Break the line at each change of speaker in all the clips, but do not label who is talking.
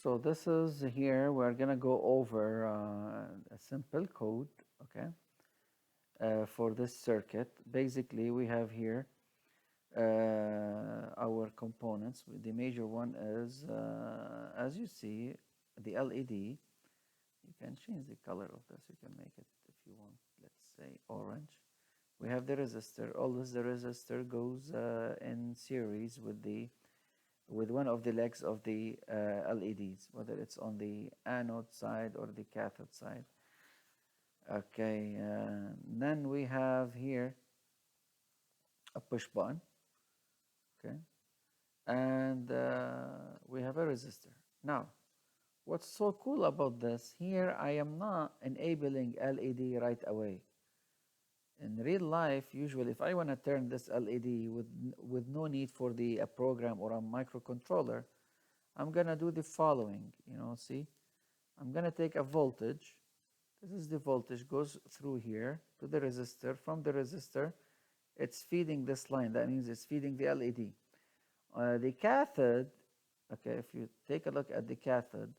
So this is here, we're gonna go over a simple code, okay, for this circuit. Basically, we have here our components. The major one is, as you see, the LED. You can change the color of this. You can make it, if you want, let's say orange. We have the resistor. Always the resistor goes in series with one of the legs of the LEDs, whether it's on the anode side or the cathode side. Okay, then we have here a push button, okay, and we have a resistor. Now, what's so cool about this, here I am not enabling LED right away. In real life, usually if I want to turn this LED with no need for a program or a microcontroller, I'm going to do the following, see? I'm going to take a voltage. This is the voltage, goes through here to the resistor. From the resistor, it's feeding this line. That means it's feeding the LED. The cathode, okay, if you take a look at the cathode,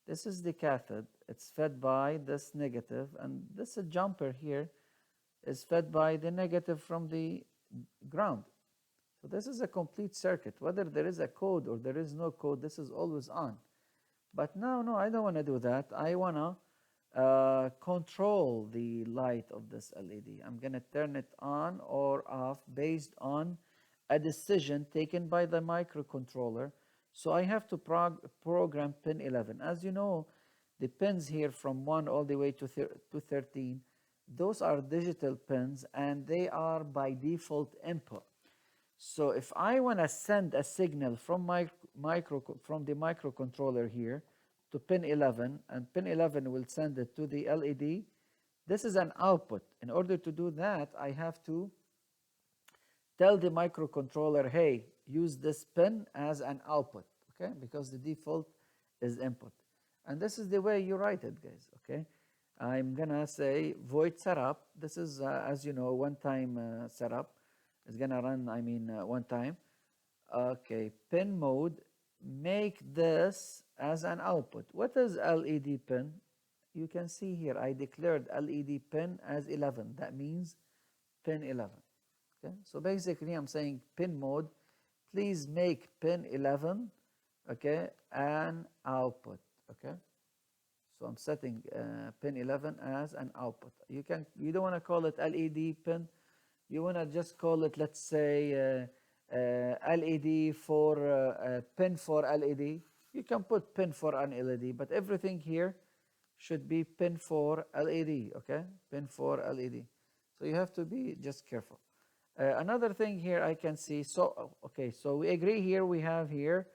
this is the cathode. It's fed by this negative, and this jumper here is fed by the negative from the ground. So this is a complete circuit. Whether there is a code or there is no code, this is always on. But no, I don't want to do that. I want to control the light of this LED. I'm going to turn it on or off based on a decision taken by the microcontroller. So I have to program pin 11. As you know, the pins here from 1 all the way to 13, those are digital pins and they are by default input. So if I want to send a signal from from the microcontroller here to pin 11, and pin 11 will send it to the LED, this is an output. In order to do that, I have to tell the microcontroller, hey, use this pin as an output, okay? Because the default is input. And this is the way you write it, guys, okay? I'm gonna say void setup. This is, as you know, one-time setup. It's gonna run, one time. Okay, pin mode, make this as an output. What is LED pin? You can see here, I declared LED pin as 11. That means pin 11. Okay, so basically I'm saying pin mode, please make pin 11, okay, an output, okay. So I'm setting pin 11 as an output. You don't want to call it LED pin. You want to just call it, let's say, LED for pin for LED. You can put pin for an LED, but everything here should be pin for LED, okay? Pin for LED. So you have to be just careful. Another thing here I can see, okay, so we agree here, we have here,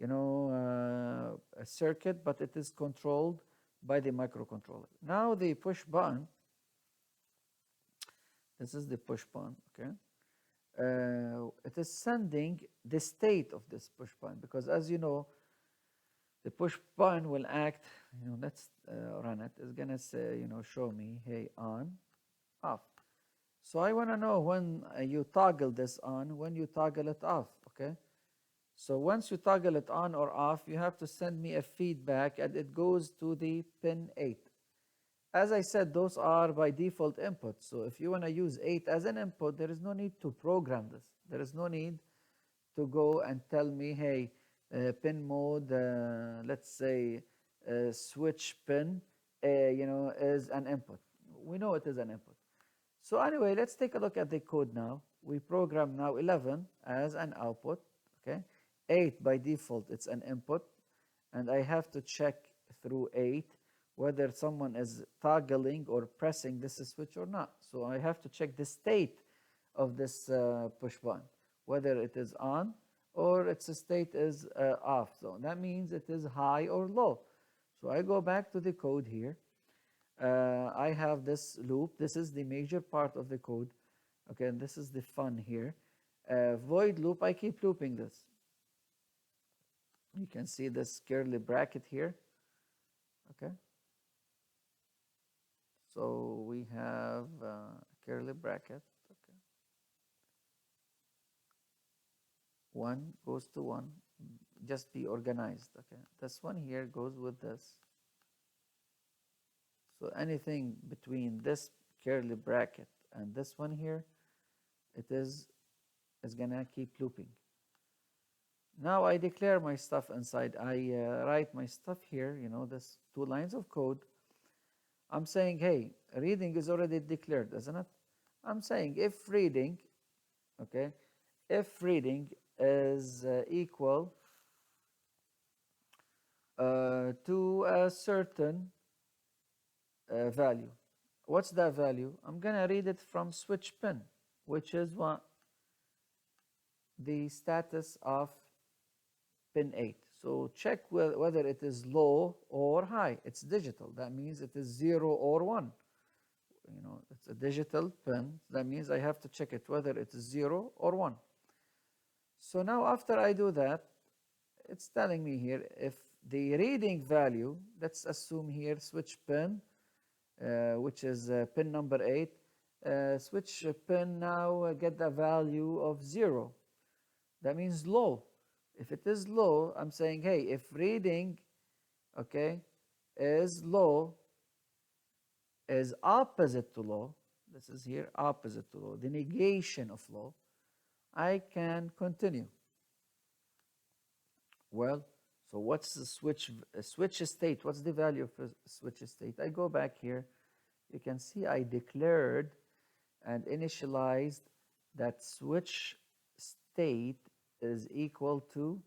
a circuit, but it is controlled by the microcontroller. Now the push button, this is the push button, okay? It is sending the state of this push button because, as you know, the push button will act, let's run it. It's gonna say, show me, hey, on, off. So I want to know when you toggle this on, when you toggle it off, okay? So once you toggle it on or off, you have to send me a feedback and it goes to the pin 8. As I said, those are by default inputs. So if you want to use 8 as an input, there is no need to program this. There is no need to go and tell me, hey, pin mode, let's say switch pin, is an input. We know it is an input. So anyway, let's take a look at the code now. We program now 11 as an output, okay? 8 by default, it's an input. And I have to check through 8 whether someone is toggling or pressing this switch or not. So I have to check the state of this push button, whether it is on or its state is off. So that means it is high or low. So I go back to the code here. I have this loop. This is the major part of the code. Okay, and this is the fun here. Void loop, I keep looping this. You can see this curly bracket here. Okay. So we have a curly bracket. Okay. 1 goes to 1. just be organized. Okay, this one here goes with this. So anything between this curly bracket and this one here, it is gonna keep looping. Now I declare my stuff inside. I write my stuff here, you know, this 2 lines of code. I'm saying, hey, reading is already declared, isn't it? I'm saying if reading, okay, if reading is equal to a certain value. What's that value? I'm gonna read it from switch pin, which is what the status of pin 8. So check whether it is low or high. It's digital. That means it is 0 or 1. You know, it's a digital pin. That means I have to check it whether it is 0 or 1. So now after I do that, it's telling me here if the reading value, let's assume here switch pin, which is pin number 8, switch pin now get the value of 0. That means low. If it is low, I'm saying, hey, if reading, okay, is low, is opposite to low, this is here opposite to low, the negation of low, I can continue. Well, so what's the switch state? What's the value of a switch state? I go back here. You can see I declared and initialized that switch state is equal to